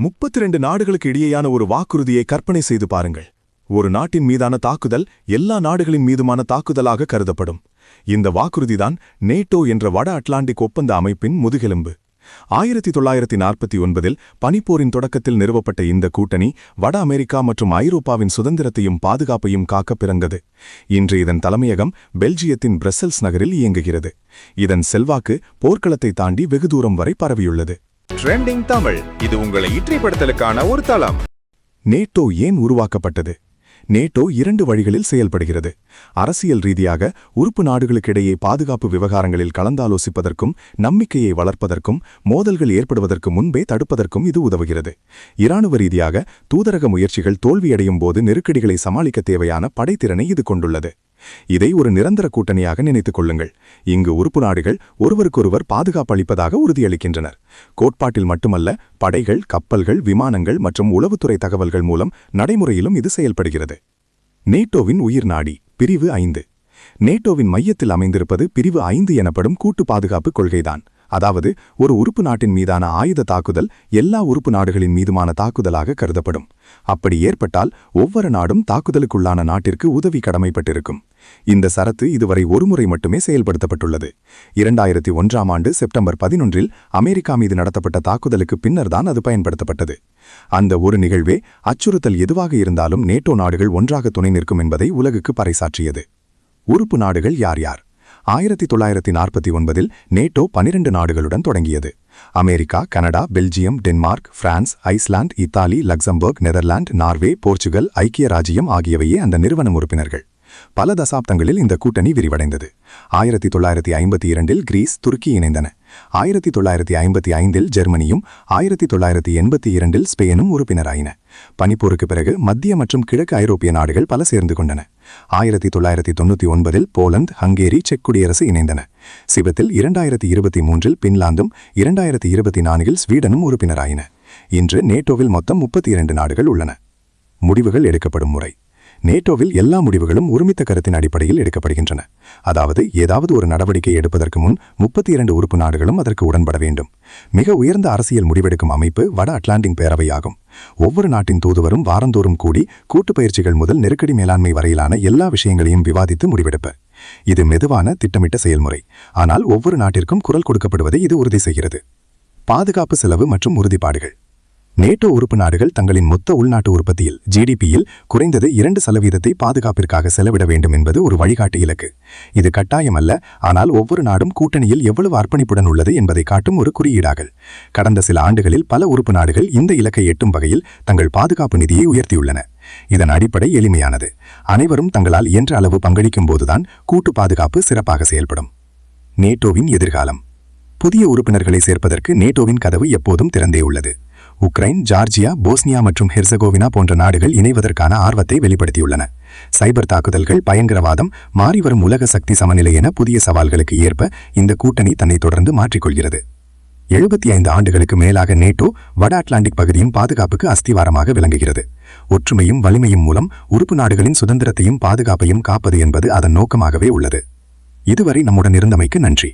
32 நாடுகளுக்கு இடையேயான ஒரு வாக்குறுதியை கற்பனை செய்து பாருங்கள். ஒரு நாட்டின் மீதான தாக்குதல் எல்லா நாடுகளின் மீதுமான தாக்குதலாக கருதப்படும். இந்த வாக்குறுதிதான் நேட்டோ என்ற வட அட்லாண்டிக் ஒப்பந்த அமைப்பின் முதுகெலும்பு. 1949இல் பனிப்போரின் தொடக்கத்தில் நிறுவப்பட்ட இந்த கூட்டணி வட அமெரிக்கா மற்றும் ஐரோப்பாவின் சுதந்திரத்தையும் பாதுகாப்பையும் காக்க பிறந்தது. இன்று இதன் தலைமையகம் பெல்ஜியத்தின் பிரசல்ஸ் நகரில் இயங்குகிறது. இதன் செல்வாக்கு போர்க்களத்தை தாண்டி வெகு தூரம் வரை பரவியுள்ளது. ட்ரெண்டிங் தமிழ், இது உங்களை இற்றிப்படுத்தலுக்கான ஒரு தளம். நேட்டோ ஏன் உருவாக்கப்பட்டது? நேட்டோ 2 வழிகளில் செயல்படுகிறது. அரசியல் ரீதியாக உறுப்பு நாடுகளுக்கிடையே பாதுகாப்பு விவகாரங்களில் கலந்தாலோசிப்பதற்கும், நம்பிக்கையை வளர்ப்பதற்கும், மோதல்கள் ஏற்படுவதற்கு முன்பே தடுப்பதற்கும் இது உதவுகிறது. இராணுவ ரீதியாக தூதரக முயற்சிகள் தோல்வியடையும் போது நெருக்கடிகளை சமாளிக்க தேவையான படைத்திறனை இது கொண்டுள்ளது. இதை ஒரு நிரந்தர கூட்டணியாக நினைத்துக் கொள்ளுங்கள். இங்கு உறுப்பு நாடுகள் ஒருவருக்கொருவர் பாதுகாப்பு அளிப்பதாக உறுதியளிக்கின்றனர். கோட்பாட்டில் மட்டுமல்ல, படைகள், கப்பல்கள், விமானங்கள் மற்றும் உளவுத்துறை தகவல்கள் மூலம் நடைமுறையிலும் இது செயல்படுகிறது. நேட்டோவின் உயிர் நாடி பிரிவு 5. நேட்டோவின் மையத்தில் அமைந்திருப்பது பிரிவு 5 எனப்படும் கூட்டு பாதுகாப்பு கொள்கைதான். அதாவது, ஒரு உறுப்பு நாட்டின் மீதான ஆயுத தாக்குதல் எல்லா உறுப்பு நாடுகளின் மீதுமான தாக்குதலாக கருதப்படும். அப்படி ஏற்பட்டால் ஒவ்வொரு நாடும் தாக்குதலுக்குள்ளான நாட்டிற்கு உதவி கடமைப்பட்டிருக்கும். இந்த சரத்து இதுவரை ஒருமுறை மட்டுமே செயல்படுத்தப்பட்டுள்ளது. 2001ஆம் ஆண்டு செப்டம்பர் 11இல் அமெரிக்கா மீது நடத்தப்பட்ட தாக்குதலுக்கு பின்னர்தான் அது பயன்படுத்தப்பட்டது. அந்த ஒரு நிகழ்வே அச்சுறுத்தல் எதுவாக இருந்தாலும் நேட்டோ நாடுகள் ஒன்றாக துணை நிற்கும் என்பதை உலகுக்கு பறைசாற்றியது. உறுப்பு நாடுகள் யார் யார்? 1949இல் நேட்டோ 12 நாடுகளுடன் தொடங்கியது. America, Canada, Belgium, Denmark, France, Iceland, Italy, Luxembourg, Netherlands, Norway, Portugal, ஐக்கிய ராஜ்யம் ஆகியவையே அந்த நிறுவனம் உறுப்பினர்கள். பல தசாப்தங்களில் இந்த கூட்டணி விரிவடைந்தது. 1952இல் கிரீஸ், துருக்கி இணைந்தன. 1955இல் ஜெர்மனியும் 1982இல் ஸ்பெயினும் உறுப்பினராயின. பனிப்போருக்கு பிறகு மத்திய மற்றும் கிழக்கு ஐரோப்பிய நாடுகள் பல சேர்ந்து கொண்டன. 1999இல் போலந்து, ஹங்கேரி, செக் குடியரசு இணைந்தன. சிபத்தில் 2023இல் பின்லாந்தும் 2024இல் ஸ்வீடனும் உறுப்பினராயின. இன்று நேட்டோவில் மொத்தம் 32 நாடுகள் உள்ளன. முடிவுகள் எடுக்கப்படும் முறை. நேட்டோவில் எல்லா முடிவுகளும் ஒருமித்த கருத்தின் அடிப்படையில் எடுக்கப்படுகின்றன. அதாவது, ஏதாவது ஒரு நடவடிக்கை எடுப்பதற்கு முன் 32 உறுப்பு நாடுகளும் அதற்கு உடன்பட வேண்டும். மிக உயர்ந்த அரசியல் முடிவெடுக்கும் அமைப்பு வட அட்லாண்டிக் பேரவையாகும். ஒவ்வொரு நாட்டின் தூதுவரும் வாரந்தோறும் கூடி கூட்டு பயிற்சிகள் முதல் நெருக்கடி மேலாண்மை வரையிலான எல்லா விஷயங்களையும் விவாதித்து முடிவெடுப்பர். இது மெதுவான, திட்டமிட்ட செயல்முறை. ஆனால் ஒவ்வொரு நாட்டிற்கும் குரல் கொடுக்கப்படுவதை இது உறுதி செய்கிறது. பாதுகாப்பு செலவு மற்றும் உறுதிப்பாடுகள். நேட்டோ உறுப்பு நாடுகள் தங்களின் மொத்த உள்நாட்டு உற்பத்தியில் ஜிடிபியில் குறைந்தது 2% பாதுகாப்பிற்காக செலவிட வேண்டும் என்பது ஒரு வழிகாட்டு இலக்கு. இது கட்டாயமல்ல, ஆனால் ஒவ்வொரு நாடும் கூட்டணியில் எவ்வளவு அர்ப்பணிப்புடன் உள்ளது என்பதை காட்டும் ஒரு குறியீடாகும். கடந்த சில ஆண்டுகளில் பல உறுப்பு நாடுகள் இந்த இலக்கை எட்டும் வகையில் தங்கள் பாதுகாப்பு நிதியை உயர்த்தியுள்ளன. இதன் அடிப்படை எளிமையானது. அனைவரும் தங்களால் இயன்ற அளவு பங்களிக்கும் போதுதான் கூட்டு பாதுகாப்பு சிறப்பாக செயல்படும். நேட்டோவின் எதிர்காலம். புதிய உறுப்பினர்களை சேர்ப்பதற்கு நேட்டோவின் கதவு எப்போதும் திறந்தே உள்ளது. உக்ரைன், ஜார்ஜியா, போஸ்னியா மற்றும் ஹெர்சகோவினா போன்ற நாடுகள் இணைவதற்கான ஆர்வத்தை வெளிப்படுத்தியுள்ளன. சைபர் தாக்குதல்கள், பயங்கரவாதம், மாறிவரும் உலக சக்தி சமநிலை என புதிய சவால்களுக்கு ஏற்ப இந்த கூட்டணி தன்னை தொடர்ந்து மாற்றிக்கொள்கிறது. 75 ஆண்டுகளுக்கு மேலாக நேட்டோ வட அட்லாண்டிக் பகுதியின் பாதுகாப்புக்கு அஸ்திவாரமாக விளங்குகிறது. ஒற்றுமையும் வலிமையும் மூலம் உறுப்பு நாடுகளின் சுதந்திரத்தையும் பாதுகாப்பையும் காப்பது என்பது அதன் நோக்கமாகவே உள்ளது. இதுவரை நம்முடன் இருந்தமைக்கு நன்றி.